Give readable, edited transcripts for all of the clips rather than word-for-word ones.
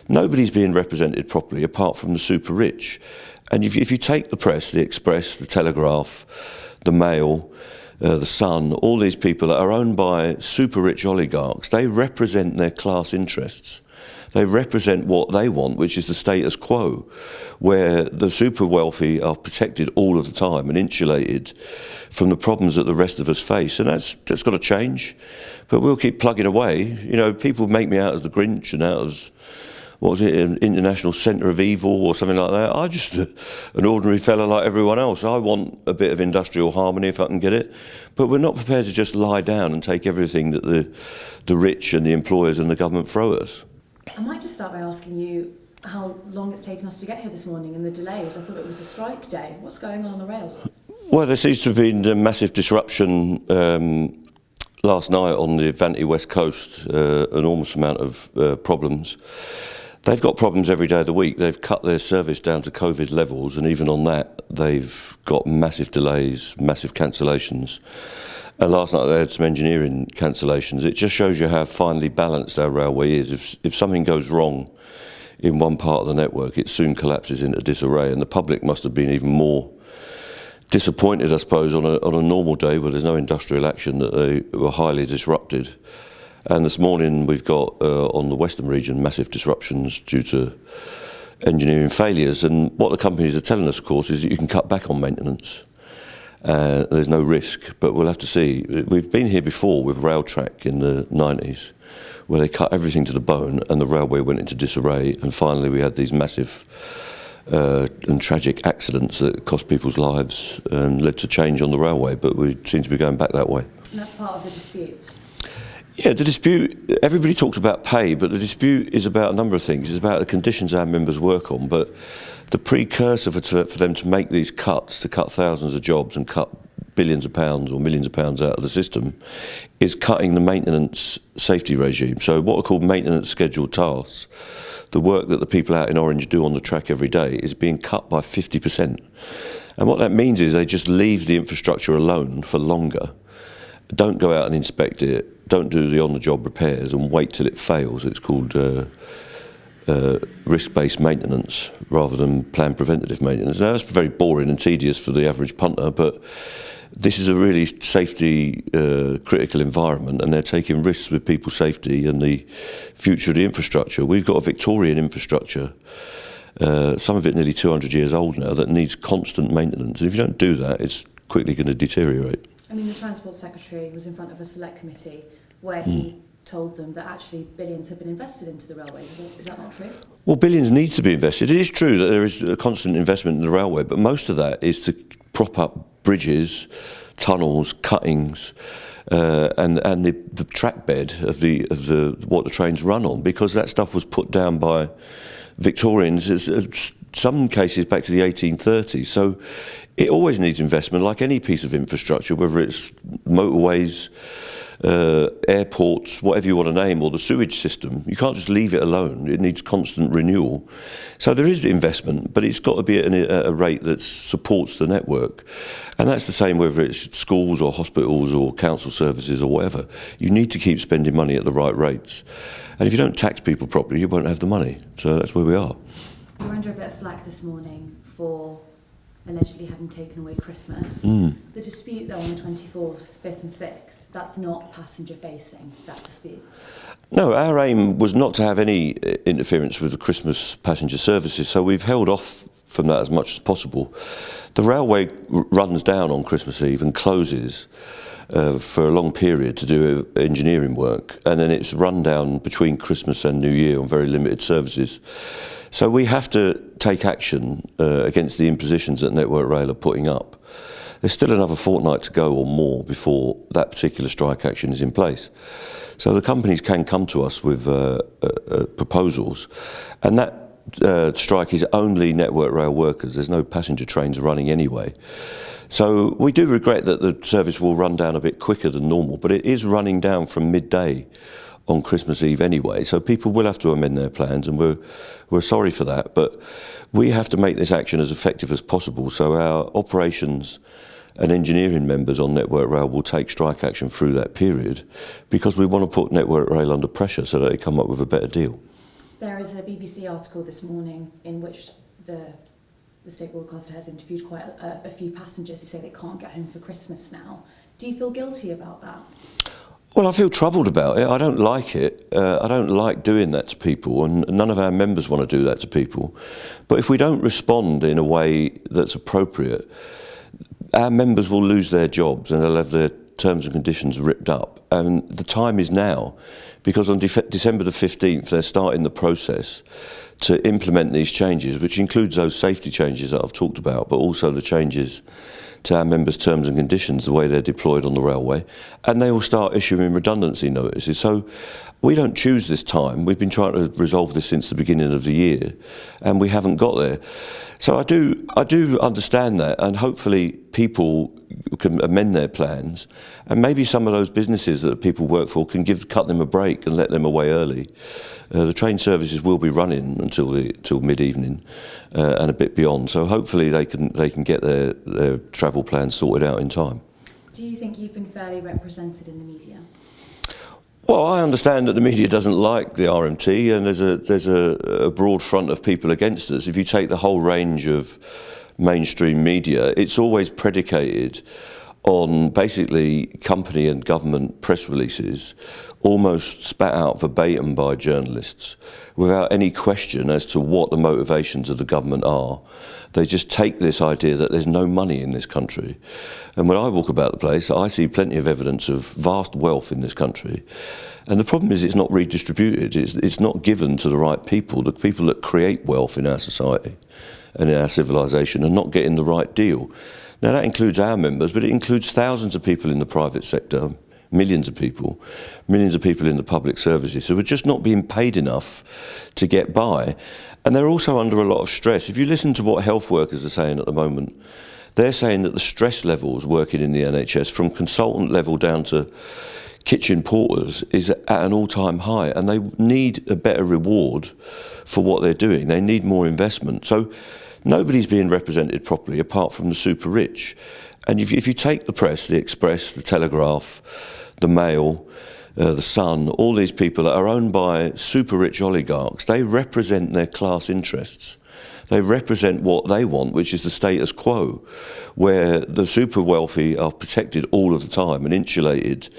Nobody's being represented properly apart from the super rich. And if you take the press, the Express, the Telegraph, the Mail, the Sun, all these people that are owned by super rich oligarchs, they represent their class interests. They represent what they want, which is the status quo, where the super wealthy are protected all of the time and insulated from the problems that the rest of us face. And that's got to change. But we'll keep plugging away. You know, people make me out as the Grinch and out as, what was it, an international centre of evil or something like that. I'm just an ordinary fella like everyone else. I want a bit of industrial harmony if I can get it. But we're not prepared to just lie down and take everything that the rich and the employers and the government throw at us. I might just start by asking you how long it's taken us to get here this morning and the delays. I thought it was a strike day. What's going on the rails? Well, there seems to have been a massive disruption last night on the Avanti West Coast, enormous amount of problems. They've got problems every day of the week. They've cut their service down to COVID levels, and even on that, they've got massive delays, massive cancellations. And last night they had some engineering cancellations. It just shows you how finely balanced our railway is. If something goes wrong in one part of the network, it soon collapses into disarray, and the public must have been even more disappointed, I suppose, on a normal day where there's no industrial action, that they were highly disrupted. And this morning we've got, on the Western region, massive disruptions due to engineering failures. And what the companies are telling us, of course, is that you can cut back on maintenance. There's no risk, but we'll have to see. We've been here before with Railtrack in the 90s, where they cut everything to the bone and the railway went into disarray, and finally we had these massive and tragic accidents that cost people's lives and led to change on the railway, but we seem to be going back that way. And that's part of the dispute? Yeah, the dispute, everybody talks about pay, but the dispute is about a number of things. It's about the conditions our members work on, but the precursor for them to make these cuts, to cut thousands of jobs and cut billions of pounds or millions of pounds out of the system, is cutting the maintenance safety regime. So what are called maintenance scheduled tasks, the work that the people out in Orange do on the track every day, is being cut by 50%. And what that means is they just leave the infrastructure alone for longer, don't go out and inspect it, don't do the on-the-job repairs and wait till it fails. It's called risk-based maintenance rather than planned preventative maintenance. Now that's very boring and tedious for the average punter, but this is a really safety critical environment, and they're taking risks with people's safety and the future of the infrastructure. We've got a Victorian infrastructure, some of it nearly 200 years old now, that needs constant maintenance. And if you don't do that, it's quickly going to deteriorate. I mean, the Transport Secretary was in front of a select committee where he told them that actually billions have been invested into the railways. Is that not true? Well, billions need to be invested. It is true that there is a constant investment in the railway, but most of that is to prop up bridges, tunnels, cuttings, and the track bed of what the trains run on, because that stuff was put down by Victorians, some cases back to the 1830s. So it always needs investment, like any piece of infrastructure, whether it's motorways, airports, whatever you want to name, or the sewage system. You can't just leave it alone. It needs constant renewal. So there is investment, but it's got to be at a rate that supports the network. And that's the same whether it's schools or hospitals or council services or whatever. You need to keep spending money at the right rates. And if you don't tax people properly, you won't have the money. So that's where we are. You were under a bit of flack this morning for allegedly having taken away Christmas. The dispute, though, on the 24th, 5th and 6th, that's not passenger-facing, that dispute? No, our aim was not to have any interference with the Christmas passenger services, so we've held off from that as much as possible. The railway runs down on Christmas Eve and closes for a long period to do engineering work, and then it's run down between Christmas and New Year on very limited services. So we have to take action against the impositions that Network Rail are putting up. There's still another fortnight to go or more before that particular strike action is in place. So the companies can come to us with proposals, and that strike is only Network Rail workers. There's no passenger trains running anyway. So we do regret that the service will run down a bit quicker than normal, but it is running down from midday on Christmas Eve anyway, so people will have to amend their plans, and we're sorry for that, but we have to make this action as effective as possible, so our operations and engineering members on Network Rail will take strike action through that period, because we want to put Network Rail under pressure so that they come up with a better deal. There is a BBC article this morning in which the state broadcaster has interviewed quite a few passengers who say they can't get home for Christmas now. Do you feel guilty about that? Well, I feel troubled about it. I don't like it. I don't like doing that to people, and none of our members want to do that to people. But if we don't respond in a way that's appropriate, our members will lose their jobs and they'll have their terms and conditions ripped up. And the time is now, because on December the 15th, they're starting the process to implement these changes, which includes those safety changes that I've talked about, but also the changes to our members' terms and conditions, the way they're deployed on the railway, and they will start issuing redundancy notices. So we don't choose this time. We've been trying to resolve this since the beginning of the year, and we haven't got there. So I do understand that, and hopefully people can amend their plans, and maybe some of those businesses that people work for can cut them a break and let them away early. The train services will be running until mid-evening and a bit beyond. So hopefully they can get their travel plans sorted out in time. Do you think you've been fairly represented in the media? Well, I understand that the media doesn't like the RMT, and there's a broad front of people against us. If you take the whole range of mainstream media, it's always predicated on basically company and government press releases almost spat out verbatim by journalists without any question as to what the motivations of the government are. They just take this idea that there's no money in this country. And when I walk about the place, I see plenty of evidence of vast wealth in this country. And the problem is it's not redistributed. It's not given to the right people. The people that create wealth in our society and in our civilization are not getting the right deal. Now that includes our members, but it includes thousands of people in the private sector, millions of people in the public services. So we're just not being paid enough to get by. And they're also under a lot of stress. If you listen to what health workers are saying at the moment, they're saying that the stress levels working in the NHS, from consultant level down to kitchen porters, is at an all-time high, and they need a better reward for what they're doing. They need more investment. So nobody's being represented properly apart from the super rich. And if you take the press, the Express, the Telegraph, the Mail, the Sun, all these people that are owned by super rich oligarchs, they represent their class interests. They represent what they want, which is the status quo, where the super wealthy are protected all of the time and insulated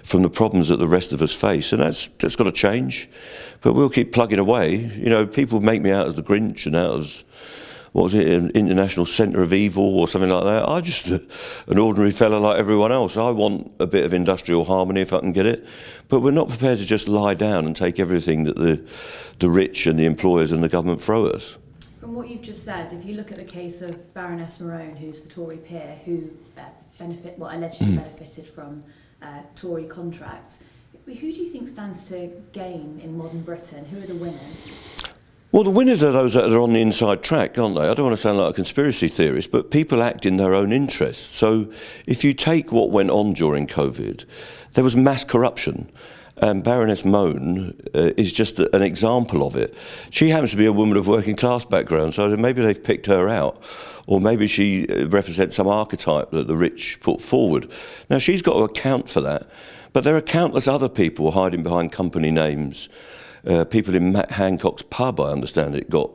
from the problems that the rest of us face. And that's got to change. But we'll keep plugging away. You know, people make me out as the Grinch and out as, what was it, an international centre of evil or something like that. I'm just an ordinary fella like everyone else. I want a bit of industrial harmony if I can get it. But we're not prepared to just lie down and take everything that the rich and the employers and the government throw at us. From what you've just said, if you look at the case of Baroness Morone, who's the Tory peer who allegedly benefited from Tory contracts, who do you think stands to gain in modern Britain? Who are the winners? Well, the winners are those that are on the inside track, aren't they? I don't want to sound like a conspiracy theorist, but people act in their own interests. So if you take what went on during COVID, there was mass corruption. And Baroness Morone is just an example of it. She happens to be a woman of working class background, so maybe they've picked her out, or maybe she represents some archetype that the rich put forward. Now, she's got to account for that, but there are countless other people hiding behind company names. People in Matt Hancock's pub, I understand it, got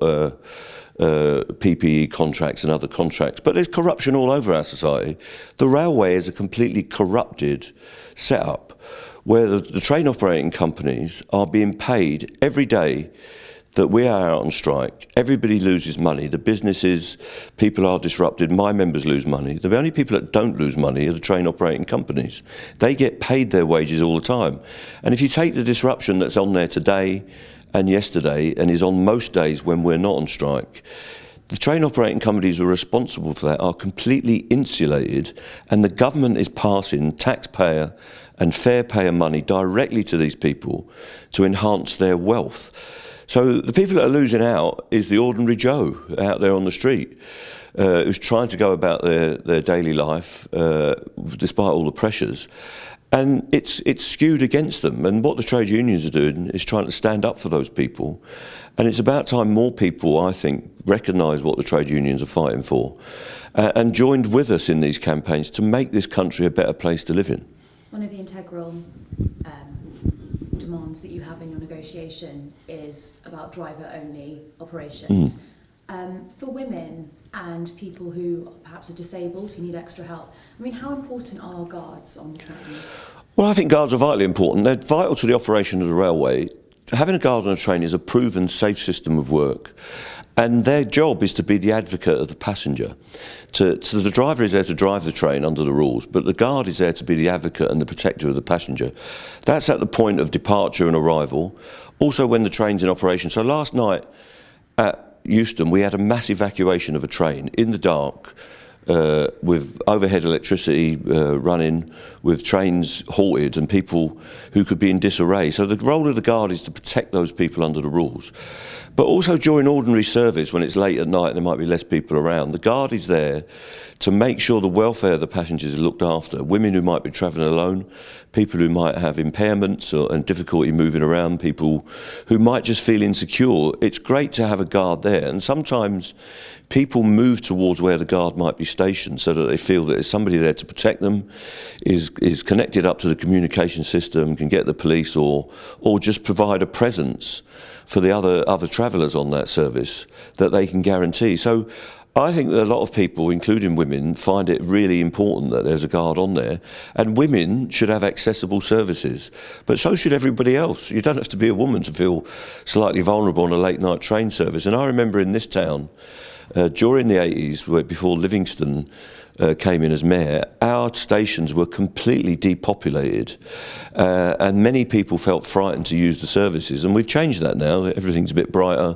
PPE contracts and other contracts. But there's corruption all over our society. The railway is a completely corrupted setup where the train operating companies are being paid every day that we are out on strike. Everybody loses money. The businesses, people are disrupted. My members lose money. The only people that don't lose money are the train operating companies. They get paid their wages all the time. And if you take the disruption that's on there today and yesterday and is on most days when we're not on strike, the train operating companies who are responsible for that are completely insulated, and the government is passing taxpayer and fair payer money directly to these people to enhance their wealth. So the people that are losing out is the ordinary Joe out there on the street who's trying to go about their daily life despite all the pressures. And it's skewed against them. And what the trade unions are doing is trying to stand up for those people. And it's about time more people, I think, recognise what the trade unions are fighting for and joined with us in these campaigns to make this country a better place to live in. One of the integral demands that you have in your negotiation is about driver-only operations. For women and people who perhaps are disabled, who need extra help, I mean, how important are guards on the trains? Well, I think guards are vitally important. They're vital to the operation of the railway. Having a guard on a train is a proven safe system of work. And their job is to be the advocate of the passenger. So the driver is there to drive the train under the rules, but the guard is there to be the advocate and the protector of the passenger. That's at the point of departure and arrival. Also when the train's in operation. So last night at Euston, we had a mass evacuation of a train in the dark, with overhead electricity running, with trains halted and people who could be in disarray. So the role of the guard is to protect those people under the rules. But also during ordinary service, when it's late at night and there might be less people around, the guard is there to make sure the welfare of the passengers is looked after. Women who might be travelling alone, people who might have impairments and difficulty moving around, people who might just feel insecure. It's great to have a guard there, and sometimes people move towards where the guard might be stationed so that they feel that there's somebody there to protect them, is connected up to the communication system, can get the police, or just provide a presence for the other travellers on that service that they can guarantee. So I think that a lot of people, including women, find it really important that there's a guard on there, and women should have accessible services, but so should everybody else. You don't have to be a woman to feel slightly vulnerable on a late night train service. And I remember in this town, during the 80s, before Livingston came in as mayor, our stations were completely depopulated, and many people felt frightened to use the services. And we've changed that now. Everything's a bit brighter.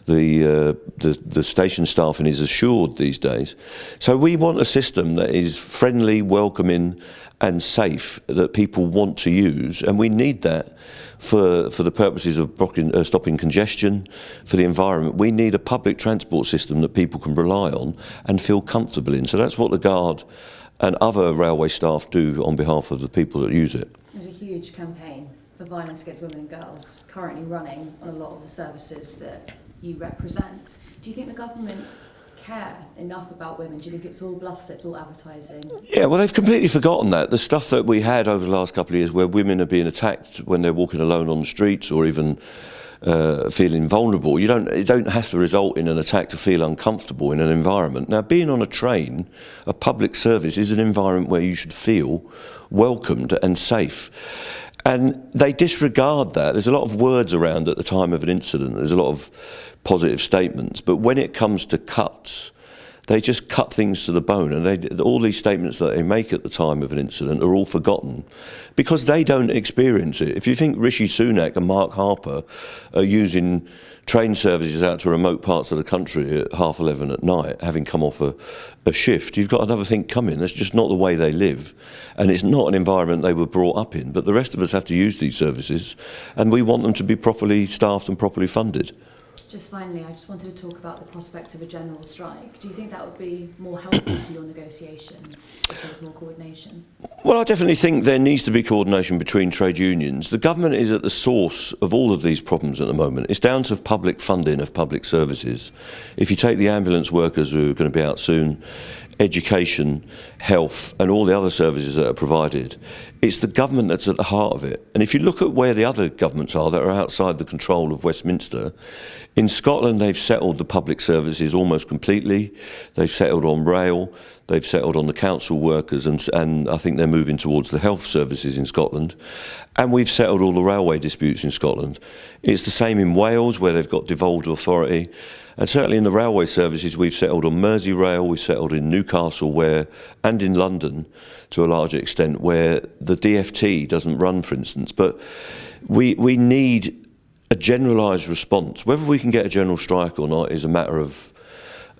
The station staffing is assured these days. So we want a system that is friendly, welcoming, and safe, that people want to use, and we need that for the purposes of stopping congestion, for the environment. We need a public transport system that people can rely on and feel comfortable in. So that's what the Guard and other railway staff do on behalf of the people that use it. There's a huge campaign for violence against women and girls currently running on a lot of the services that you represent. Do you think the government care enough about women? Do you think it's all bluster, it's all advertising? Yeah, well, they've completely forgotten that. The stuff that we had over the last couple of years where women are being attacked when they're walking alone on the streets, or even feeling vulnerable, it don't have to result in an attack to feel uncomfortable in an environment. Now, being on a train, a public service, is an environment where you should feel welcomed and safe. And they disregard that. There's a lot of words around at the time of an incident. There's a lot of positive statements. But when it comes to cuts, they just cut things to the bone. And all these statements that they make at the time of an incident are all forgotten because they don't experience it. If you think Rishi Sunak and Mark Harper are using train services out to remote parts of the country at 11:30 at night, having come off a shift, you've got another thing coming. That's just not the way they live, and it's not an environment they were brought up in. But the rest of us have to use these services, and we want them to be properly staffed and properly funded. Just finally, I just wanted to talk about the prospect of a general strike. Do you think that would be more helpful to your negotiations if there was more coordination? Well, I definitely think there needs to be coordination between trade unions. The government is at the source of all of these problems at the moment. It's down to public funding of public services. If you take the ambulance workers who are going to be out soon, education, health, and all the other services that are provided, it's the government that's at the heart of it. And if you look at where the other governments are that are outside the control of Westminster, in Scotland they've settled the public services almost completely. They've settled on rail, they've settled on the council workers, and I think they're moving towards the health services in Scotland. And we've settled all the railway disputes in Scotland. It's the same in Wales, where they've got devolved authority. And certainly in the railway services, we've settled on Merseyrail, we've settled in Newcastle, and in London to a larger extent, where the DfT doesn't run, for instance. But we need a generalised response. Whether we can get a general strike or not is a matter of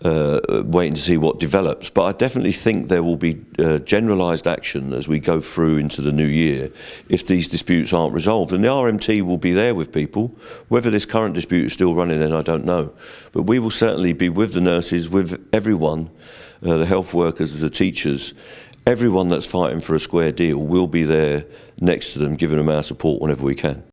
waiting to see what develops. But I definitely think there will be generalised action as we go through into the new year if these disputes aren't resolved. And the RMT will be there with people. Whether this current dispute is still running, then I don't know. But we will certainly be with the nurses, with everyone, the health workers, the teachers. Everyone that's fighting for a square deal will be there next to them, giving them our support whenever we can.